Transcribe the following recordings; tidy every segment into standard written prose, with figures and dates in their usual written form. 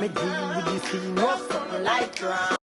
Me do with this thing, no something like that.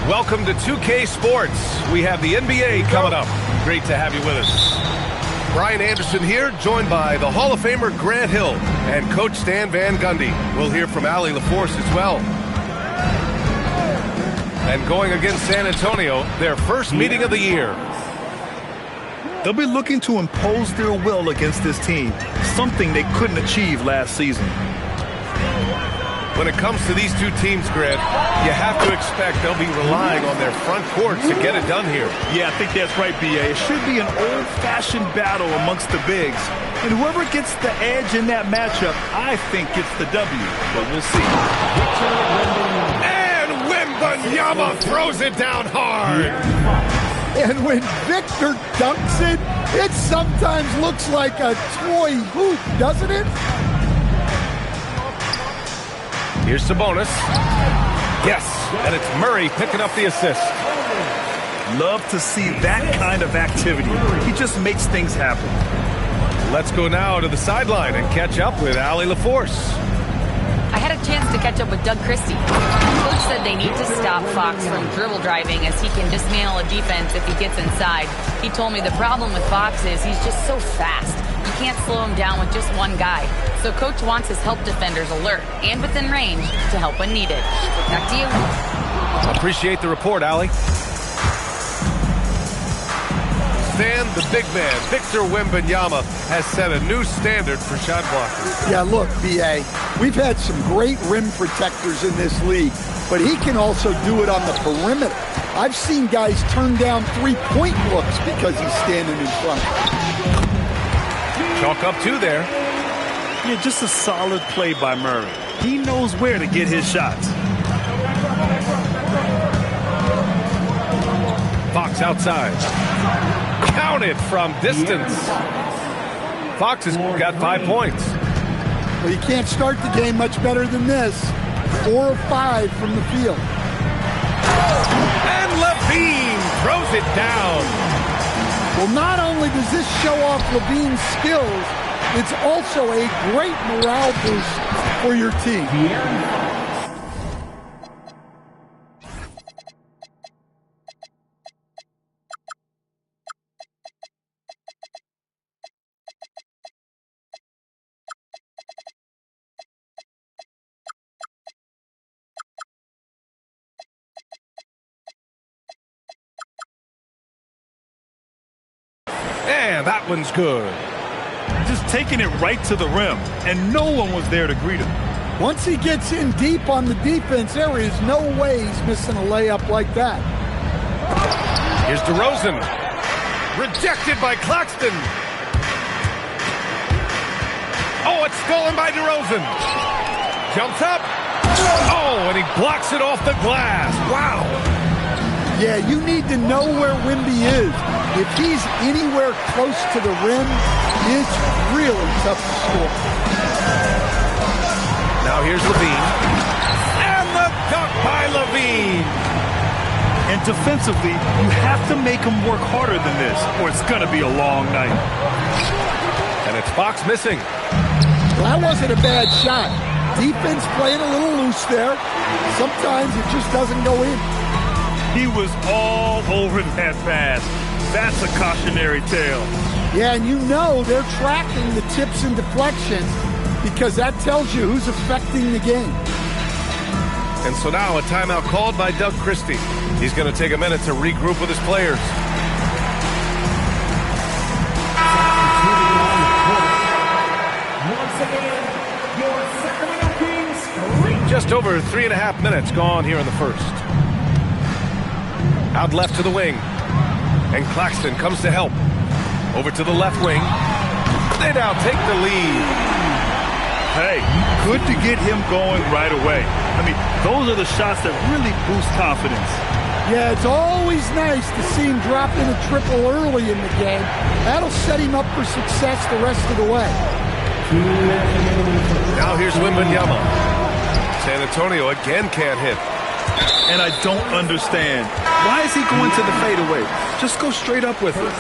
Welcome to 2K Sports. We have the NBA coming up. Great to have you with us. Brian Anderson here, joined by the Hall of Famer Grant Hill and Coach Stan Van Gundy. We'll hear from Allie LaForce as well. And going against San Antonio, their first meeting of the year. They'll be looking to impose their will against this team, something they couldn't achieve last season. When it comes to these two teams, Grant, you have to expect they'll be relying on their front court to get it done here. Yeah, I think that's right, B.A. It should be an old-fashioned battle amongst the bigs. And whoever gets the edge in that matchup, I think gets the W. But we'll see. And Wembanyama throws it down hard. And when Victor dunks it, it sometimes looks like a toy hoop, doesn't it? Here's Sabonis. Yes, and it's Murray picking up the assist. Love to see that kind of activity. He just makes things happen. Let's go now to the sideline and catch up with Allie LaForce. I had a chance to catch up with Doug Christie. Coach said they need to stop Fox from dribble driving as he can dismantle a defense if he gets inside. He told me the problem with Fox is he's just so fast. You can't slow him down with just one guy. So Coach wants his help defenders alert and within range to help when needed. Back to you. Appreciate the report, Allie. Stan, the big man, Victor Wembanyama, has set a new standard for shot blockers. Yeah, look, B.A., we've had some great rim protectors in this league, but he can also do it on the perimeter. I've seen guys turn down three-point looks because he's standing in front. Chalk up two there. Yeah, just a solid play by Murray. He knows where to get his shots. Fox outside. Counted from distance. Fox has got 5 points. Well, you can't start the game much better than this. 4 of 5 from the field. And Levine throws it down. Well, not only does this show off Levine's skills, it's also a great morale boost for your team. And that one's good. Just taking it right to the rim, and no one was there to greet him. Once he gets in deep on the defense, there is no way he's missing a layup like that. Here's DeRozan. Rejected by Claxton. Oh, it's stolen by DeRozan. Jumps up. Oh, and he blocks it off the glass. Wow. Yeah, you need to know where Wemby is. If he's anywhere close to the rim, it's really tough to score. Now here's LaVine. And the dunk by LaVine. And defensively, you have to make him work harder than this, or it's going to be a long night. And it's Fox missing. Well, that wasn't a bad shot. Defense playing a little loose there. Sometimes it just doesn't go in. He was all over that pass. That's a cautionary tale. Yeah, and you know they're tracking the tips and deflections because that tells you who's affecting the game. And so now a timeout called by Doug Christie. He's going to take a minute to regroup with his players. Just over 3.5 minutes gone here in the first. Out left to the wing. And Claxton comes to help. Over to the left wing. They now take the lead. Hey, good to get him going right away. I mean, those are the shots that really boost confidence. Yeah, it's always nice to see him drop in a triple early in the game. That'll set him up for success the rest of the way. Now here's Wembanyama. San Antonio again can't hit. And I don't understand. Why is he going to the fadeaway? Just go straight up with it.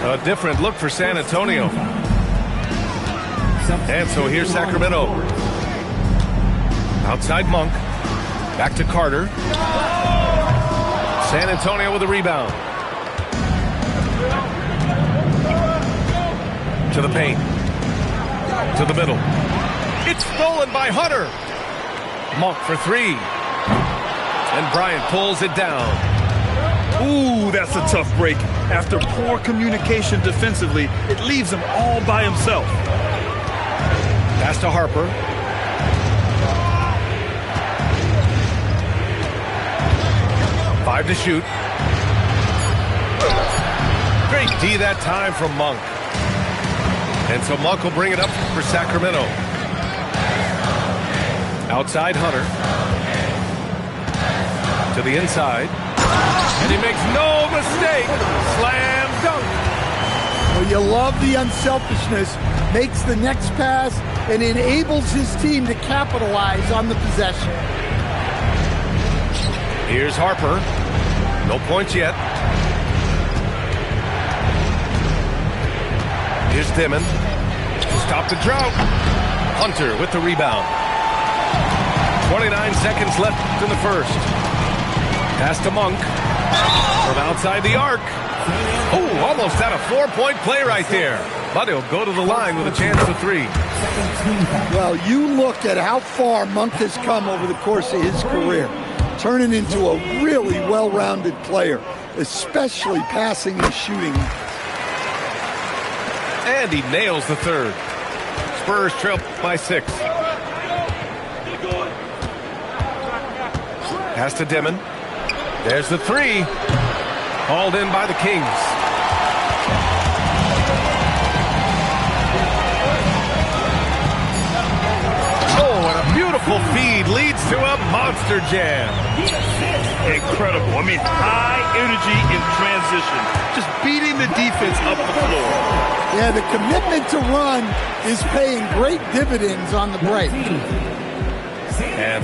A different look for San Antonio. And so here's Sacramento. Outside Monk. Back to Carter. San Antonio with a rebound. To the paint. To the middle. It's stolen by Hunter. Monk for three. And Bryant pulls it down. Ooh, that's a tough break. After poor communication defensively, it leaves him all by himself. Pass to Harper. Five to shoot. Great D that time from Monk. And so Monk will bring it up for Sacramento. Outside Hunter. To the inside. And he makes no mistake. Slam dunk. Well, you love the unselfishness. Makes the next pass and enables his team to capitalize on the possession. Here's Harper. No points yet. Here's Dimon. Stop the drought. Hunter with the rebound. 29 seconds left in the first. Pass to Monk. From outside the arc. Oh, almost had a 4-point play right there. But he'll go to the line with a chance for three. Well, you look at how far Monk has come over the course of his career, turning into a really well-rounded player, especially passing and shooting. And he nails the third. Spurs trail by 6. Pass to Dimon. There's the three. Hauled in by the Kings. Oh, and a beautiful feed leads to a monster jam. Incredible. I mean, high energy in transition. Just beating the defense up the floor. Yeah, the commitment to run is paying great dividends on the break. And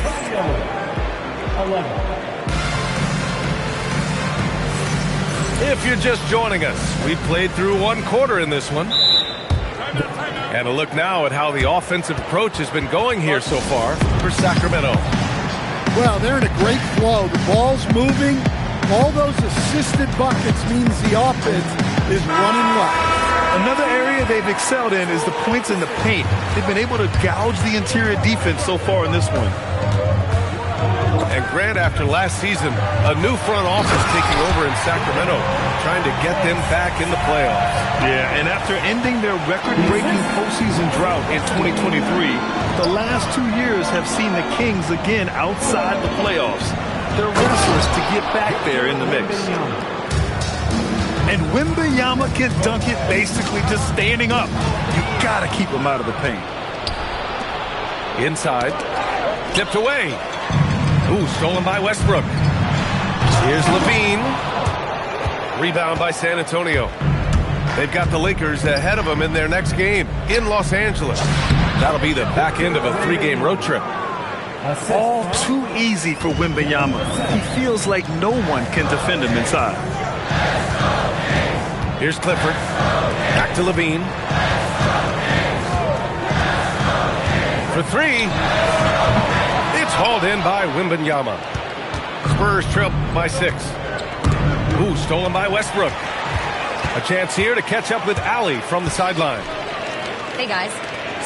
if you're just joining us, we've played through one quarter in this one. And a look now at how the offensive approach has been going here so far for Sacramento. Well, they're in a great flow. The ball's moving. All those assisted buckets means the offense is running well. Another area they've excelled in is the points in the paint. They've been able to gouge the interior defense so far in this one. And Grant, after last season, a new front office taking over in Sacramento, trying to get them back in the playoffs. Yeah, and after ending their record-breaking postseason drought in 2023, the last 2 years have seen the Kings again outside the playoffs. They're restless to get back there in the mix. And Wembanyama can dunk it basically just standing up. You gotta keep him out of the paint. Inside. Tipped away. Ooh, stolen by Westbrook. Here's Levine. Rebound by San Antonio. They've got the Lakers ahead of them in their next game in Los Angeles. That'll be the back end of a 3-game road trip. All too easy for Wembanyama. He feels like no one can defend him inside. Here's Clifford. Back to Levine. For 3. It's hauled in by Wembanyama. Spurs trail by 6. Ooh, stolen by Westbrook. A chance here to catch up with Allie from the sideline. Hey, guys.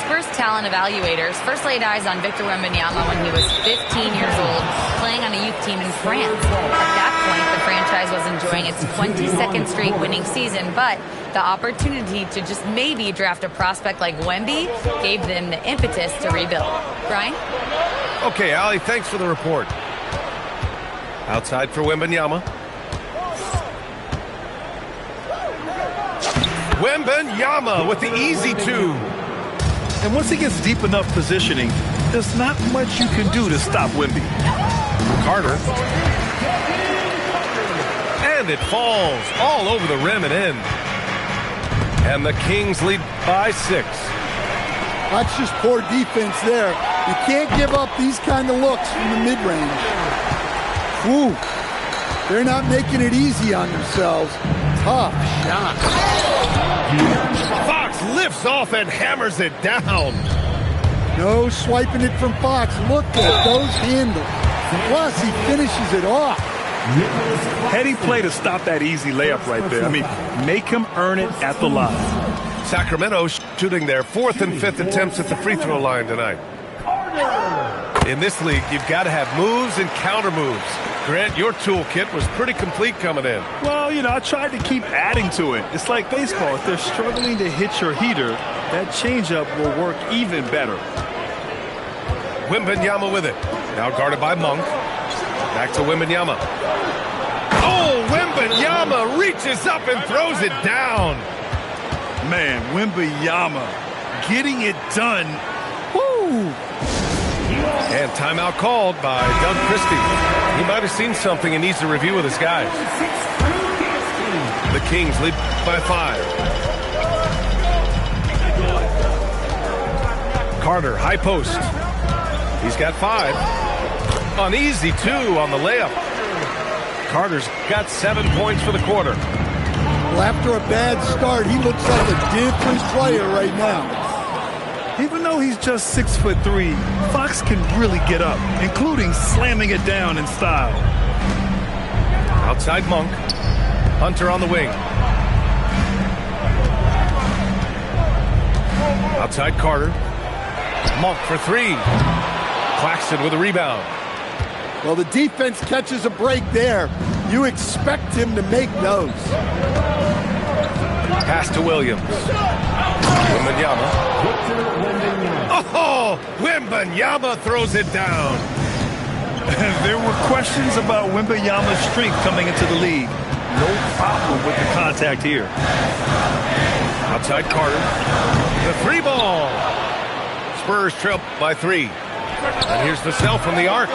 Spurs talent evaluators first laid eyes on Victor Wembanyama when he was 15 years old, playing on a youth team in France. At that point, the franchise was enjoying its 22nd straight winning season, but the opportunity to just maybe draft a prospect like Wemby gave them the impetus to rebuild. Brian? Okay, Allie, thanks for the report. Outside for Wembanyama. Wembanyama with the easy 2. And once he gets deep enough positioning, there's not much you can do to stop Wemby. Carter. And it falls all over the rim and in. And the Kings lead by 6. That's just poor defense there. You can't give up these kind of looks from the mid-range. Ooh, they're not making it easy on themselves. Tough shot. Fox lifts off and hammers it down. No swiping it from Fox. Look at those handles. Plus, he finishes it off. Heady play to stop that easy layup right there. I mean, make him earn it at the line. Sacramento shooting their 4th and 5th attempts at the free throw line tonight. In this league, you've got to have moves and counter moves. Grant, your toolkit was pretty complete coming in. Well, you know, I tried to keep adding to it. It's like baseball. If they're struggling to hit your heater, that changeup will work even better. Wembanyama with it. Now guarded by Monk. Back to Wembanyama. Oh, Wembanyama reaches up and throws it down. Man, Wembanyama getting it done. Woo! And timeout called by Doug Christie. He might have seen something and needs to review with his guys. The Kings lead by 5. Carter, high post. He's got 5. An easy 2 on the layup. Carter's got 7 points for the quarter. Well, after a bad start, he looks like a different player right now. Even though he's just 6'3", Fox can really get up, including slamming it down in style. Outside Monk. Hunter on the wing. Outside Carter. Monk for 3. Claxton with a rebound. Well, the defense catches a break there. You expect him to make those. Pass to Williams. Wembanyama. Oh, Wembanyama throws it down. There were questions about Wembanyama's strength coming into the league. No problem with the contact here. Outside Carter. The 3 ball. Spurs trail by 3. And here's Vassell from the arc.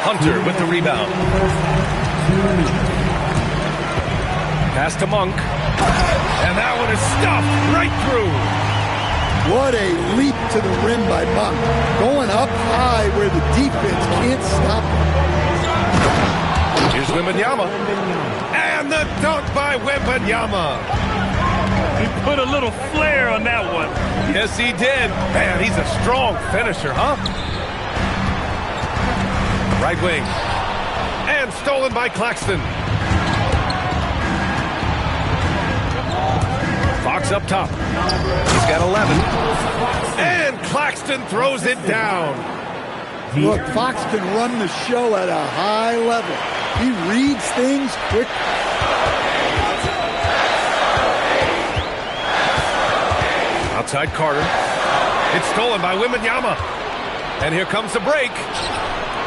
Hunter with the rebound. Pass to Monk. And that one is stuffed right through. What a leap to the rim by Monk. Going up high where the defense can't stop him. Here's Wembanyama. And the dunk by Wembanyama. He put a little flair on that one. Yes, he did. Man, he's a strong finisher, huh? Right wing. And stolen by Claxton. Fox up top. He's got 11. And Claxton throws it down. Look, Fox can run the show at a high level. He reads things quick. Outside Carter. It's stolen by Wembanyama. And here comes the break.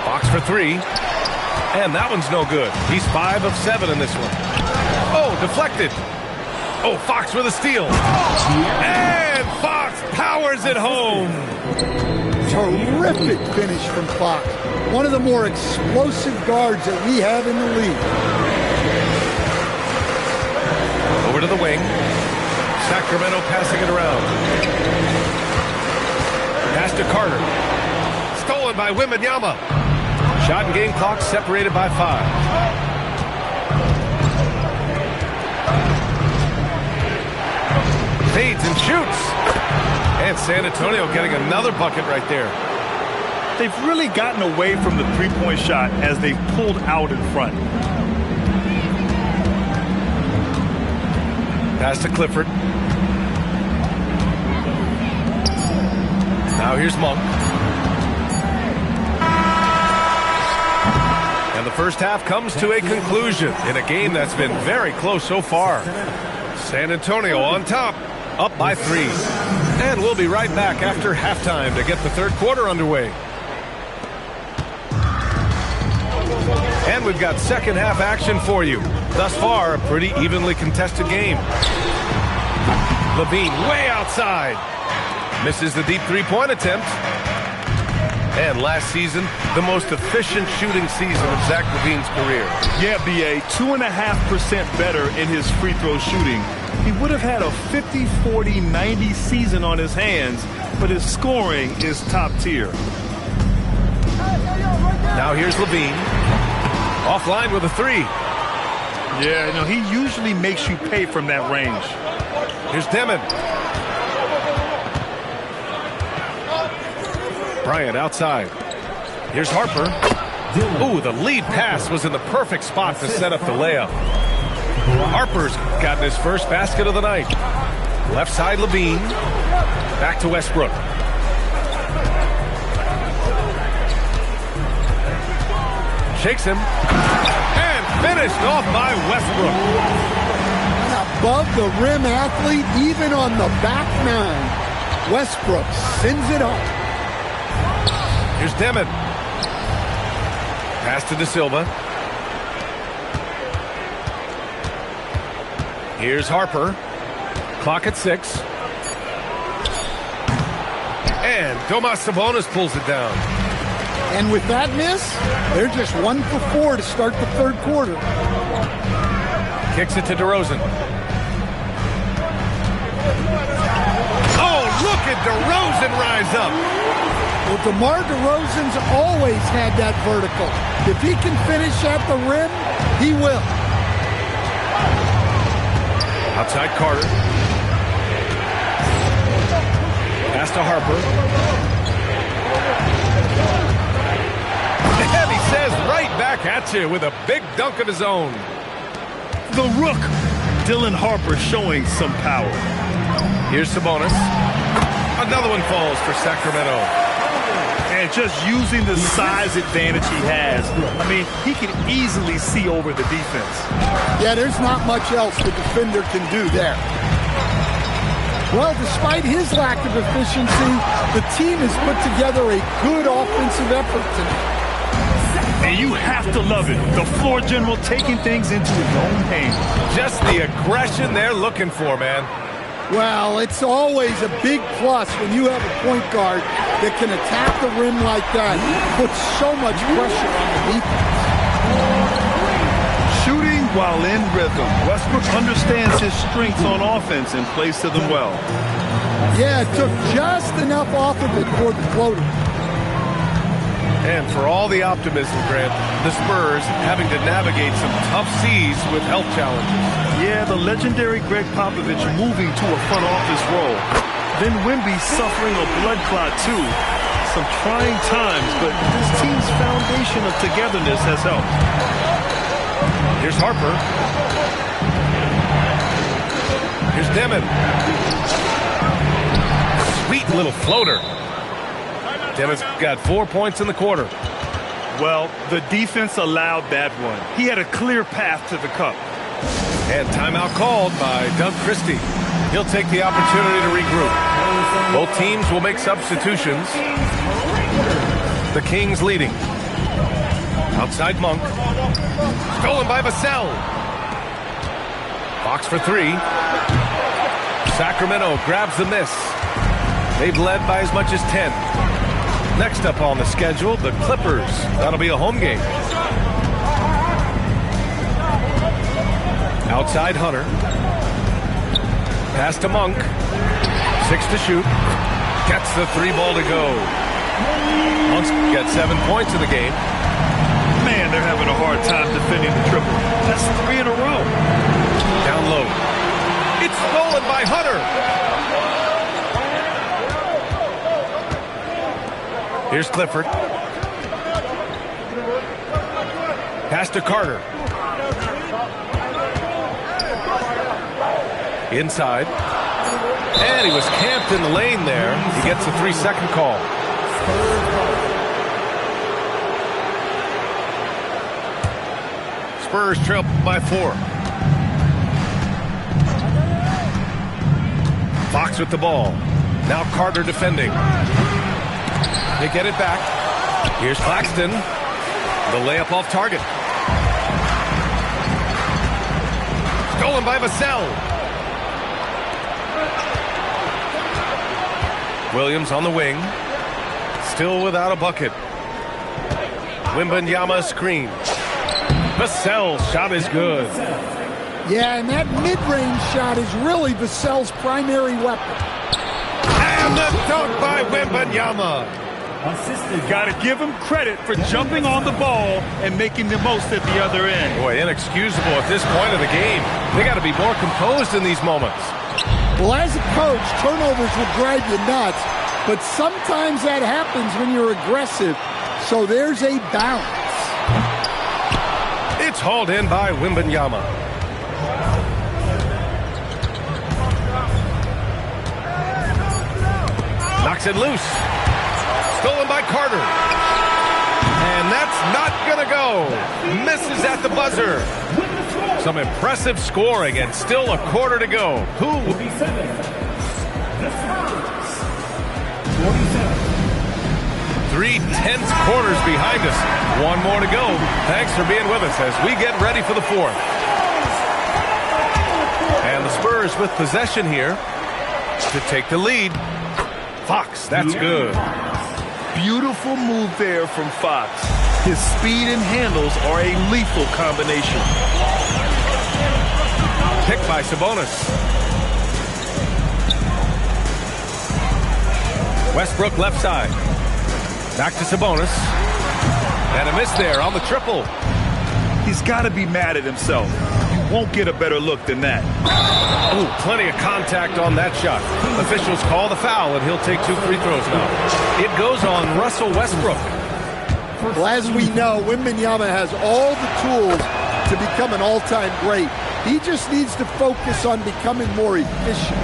Fox for 3. And that one's no good. He's 5 of 7 in this one. Oh, deflected. Oh, Fox with a steal. And Fox powers it home. Terrific finish from Fox. One of the more explosive guards that we have in the league. Over to the wing. Sacramento passing it around. Pass to Carter. Stolen by Wembanyama. Shot and game clock separated by 5. Fades and shoots. And San Antonio getting another bucket right there. They've really gotten away from the three-point shot as they've pulled out in front. Pass to Clifford. Now here's Monk. And the first half comes to a conclusion in a game that's been very close so far. San Antonio on top, up by 3. And we'll be right back after halftime to get the third quarter underway. And we've got second half action for you. Thus far, a pretty evenly contested game. LaVine way outside. Misses the deep three-point attempt. And last season, the most efficient shooting season of Zach LaVine's career. Yeah, B.A., 2.5% better in his free throw shooting. He would have had a 50, 40, 90 season on his hands, but his scoring is top tier. Now here's LaVine. Offline with a 3. Yeah, you know, he usually makes you pay from that range. Here's Demon. Bryant outside. Here's Harper. Ooh, the lead pass was in the perfect spot to set up the layup. Harper's gotten his first basket of the night. Left side LaVine. Back to Westbrook. Shakes him. And finished off by Westbrook. An above-the-rim athlete, even on the back 9. Westbrook sends it up. Here's Demon. Pass to De Silva. Here's Harper. Clock at 6. And Domas Sabonis pulls it down. And with that miss, they're just 1 for 4 to start the third quarter. Kicks it to DeRozan. Oh, look at DeRozan rise up. Well, DeMar DeRozan's always had that vertical. If he can finish at the rim, he will. Outside Carter. Pass to Harper. And he says right back at you with a big dunk of his own. The Rook, Dylan Harper, showing some power. Here's Sabonis. Another one falls for Sacramento. And just using the size advantage he has, I mean, he can easily see over the defense. Yeah, there's not much else the defender can do there. Well, despite his lack of efficiency, the team has put together a good offensive effort tonight. And you have to love it. The floor general taking things into his own hands. Just the aggression they're looking for, man. Well, it's always a big plus when you have a point guard that can attack the rim like that. Put so much pressure on the defense. Shooting while in rhythm. Westbrook understands his strengths on offense and plays to them well. Yeah, it took just enough off of it for the floater. And for all the optimism, Grant, the Spurs having to navigate some tough seas with health challenges. Yeah, the legendary Greg Popovich moving to a front office role. Then Wemby suffering a blood clot too. Some trying times, but this team's foundation of togetherness has helped. Here's Harper. Here's Demon. Sweet little floater. Demon's got 4 points in the quarter. Well, the defense allowed that one. He had a clear path to the cup. And timeout called by Doug Christie. He'll take the opportunity to regroup. Both teams will make substitutions. The Kings leading. Outside Monk. Stolen by Vassell. Fox for 3. Sacramento grabs the miss. They've led by as much as 10. Next up on the schedule, the Clippers. That'll be a home game. Outside Hunter. Pass to Monk. 6 to shoot. Gets the 3 ball to go. Monk's got 7 points in the game. Man, they're having a hard time defending the triple. That's 3 in a row. Down low. It's stolen by Hunter. Here's Clifford. Pass to Carter. Inside. And he was camped in the lane there. He gets a 3-second call. Spurs trail by 4. Fox with the ball. Now Carter defending. They get it back. Here's Claxton. The layup off target. Stolen by Vassell. Williams on the wing. Still without a bucket. Wembanyama screen. Vassell's shot is good. Yeah, and that mid-range shot is really Vassell's primary weapon. And the dunk by Wembanyama. Got to give him credit for jumping on the ball and making the most at the other end. Boy, inexcusable at this point of the game. They got to be more composed in these moments. Well, as a coach, turnovers will drive you nuts, but sometimes that happens when you're aggressive, so there's a balance. It's hauled in by Wembanyama. Knocks it loose. Stolen by Carter. And that's not going to go. Misses at the buzzer. Some impressive scoring and still a quarter to go. Who will be 3 tense quarters behind us. 1 more to go. Thanks for being with us as we get ready for the 4th. And the Spurs with possession here to take the lead. Fox, that's good. Beautiful move there from Fox. His speed and handles are a lethal combination. Picked by Sabonis. Westbrook left side. Back to Sabonis. And a miss there on the triple. He's got to be mad at himself. You won't get a better look than that. Oh, plenty of contact on that shot. Officials call the foul, and he'll take 2 free throws now. It goes on Russell Westbrook. Well, as we know, Wembanyama has all the tools to become an all-time great. He just needs to focus on becoming more efficient.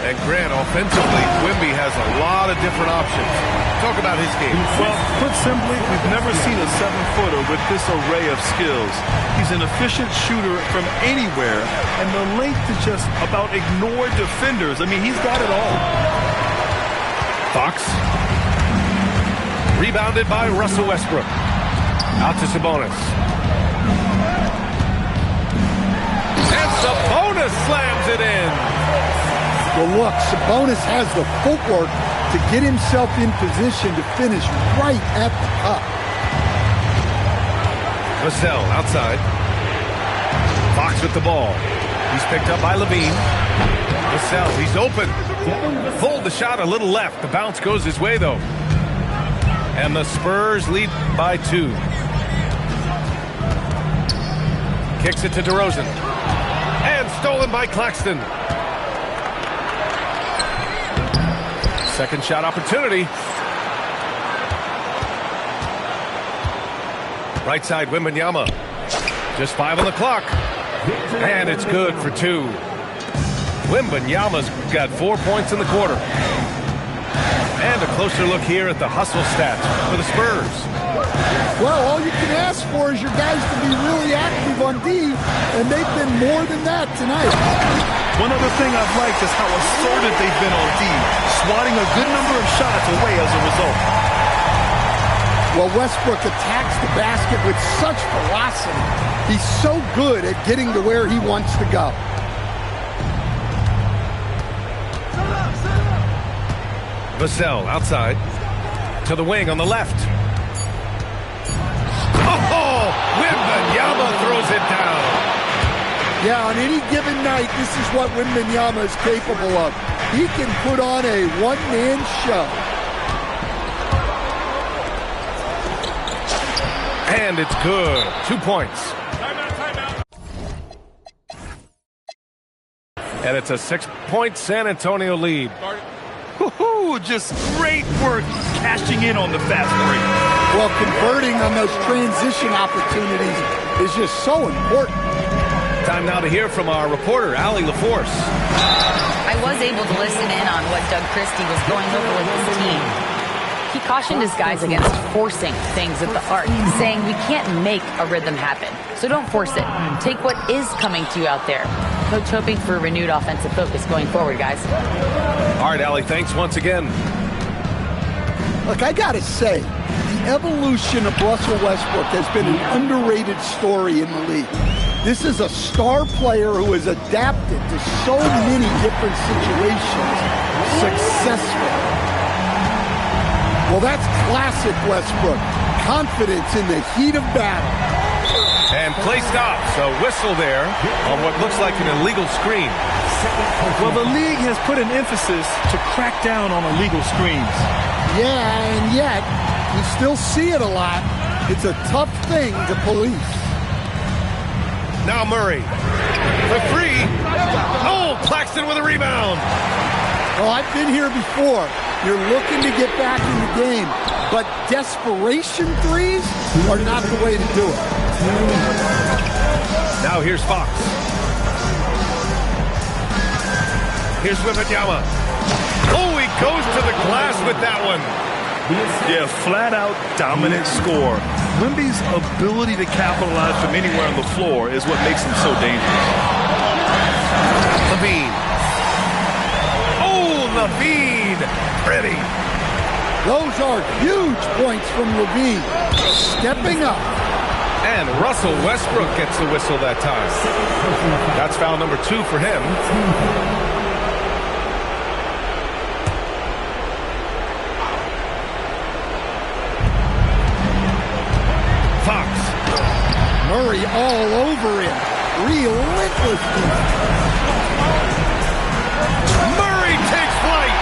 And Grant, offensively, Wemby has a lot of different options. Talk about his game. Well, put simply, we've never seen a 7-footer with this array of skills. He's an efficient shooter from anywhere, and the length to just about ignore defenders. I mean, he's got it all. Fox. Rebounded by Russell Westbrook. Out to Sabonis. And Sabonis slams it in. Well, look, Sabonis has the footwork to get himself in position to finish right at the cup. Vassell outside. Fox with the ball. He's picked up by Levine. Vassell, he's open. Pulled the shot a little left. The bounce goes his way, though. And the Spurs lead by 2. Kicks it to DeRozan. And stolen by Claxton. Second shot opportunity. Right side, Wembanyama. Just 5 on the clock. And it's good for 2. Wembanyama's got 4 points in the quarter. And a closer look here at the hustle stats for the Spurs. Well, all you can ask for is your guys to be really active on D, and they've been more than that tonight. One other thing I've liked is how assertive they've been on D, swatting a good number of shots away as a result. Well, Westbrook attacks the basket with such velocity. He's so good at getting to where he wants to go. Vassell outside to the wing on the left. Oh, Wembanyama throws it down. Yeah, on any given night, this is what Wembanyama is capable of. He can put on a one-man show. And it's good. 2 points. And it's a 6-point San Antonio lead. Just great work cashing in on the fast break. Well, converting on those transition opportunities is just so important. Time now to hear from our reporter, Allie LaForce. I was able to listen in on what Doug Christie was going over with his team. He cautioned his guys against forcing things at the arc, saying we can't make a rhythm happen, so don't force it. Take what is coming to you out there. Coach hoping for renewed offensive focus going forward, guys. All right, Allie, thanks once again. Look, I gotta say, the evolution of Russell Westbrook has been an underrated story in the league. This is a star player who has adapted to so many different situations successfully. Well, that's classic Westbrook. Confidence in the heat of battle. And play stops. A whistle there on what looks like an illegal screen. Well, the league has put an emphasis to crack down on illegal screens. Yeah, and yet, we still see it a lot. It's a tough thing to police. Now Murray. The three. Oh, Claxton with a rebound. Well, I've been here before. You're looking to get back in the game, but desperation threes are not the way to do it. Now here's Fox. Here's Wembanyama. Oh, he goes to the glass with that one. Yeah, flat-out dominant score. Wemby's ability to capitalize from anywhere on the floor is what makes him so dangerous. LaVine. Oh, LaVine. Pretty. Those are huge points from LaVine. Stepping up. And Russell Westbrook gets the whistle that time. That's foul number 2 for him. Fox. Murray all over him. Relentless defense. Murray takes flight.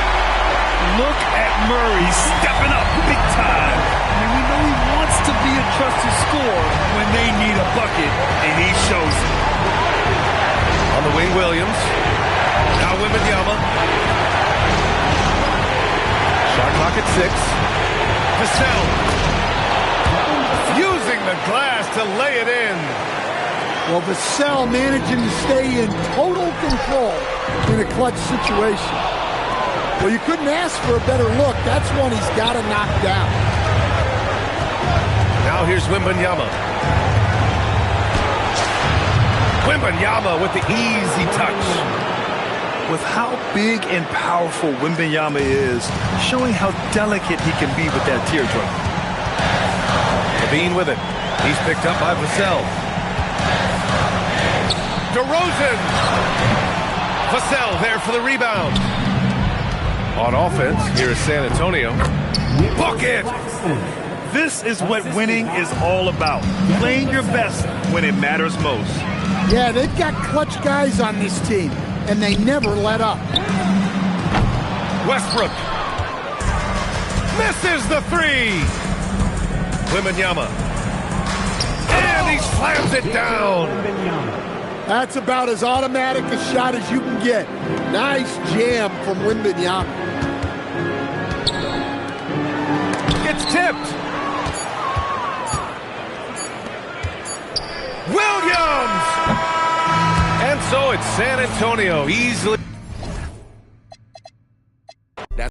Look at Murray stepping up big time. I mean, we know he wants to be a trusted scorer when they need a bucket, and he shows it. On the wing, Williams. Now Wembanyama. Shot clock at 6. Vassell. Using the glass to lay it in. Well, Vassell managing to stay in total control in a clutch situation. Well, you couldn't ask for a better look. That's one he's got to knock down. Now here's Wembanyama. Wembanyama with the easy touch. With how big and powerful Wembanyama is, showing how delicate he can be with that teardrop. LaVine with it. He's picked up by Vassell. DeRozan. Vassell there for the rebound. On offense, here is San Antonio. Bucket! This is what winning is all about. Playing your best when it matters most. Yeah, they've got clutch guys on this team, and they never let up. Westbrook. Misses the 3. Wembanyama. And he slams it down. That's about as automatic a shot as you can get. Nice jam from Wembanyama. It's tipped. Williams! And so it's San Antonio easily.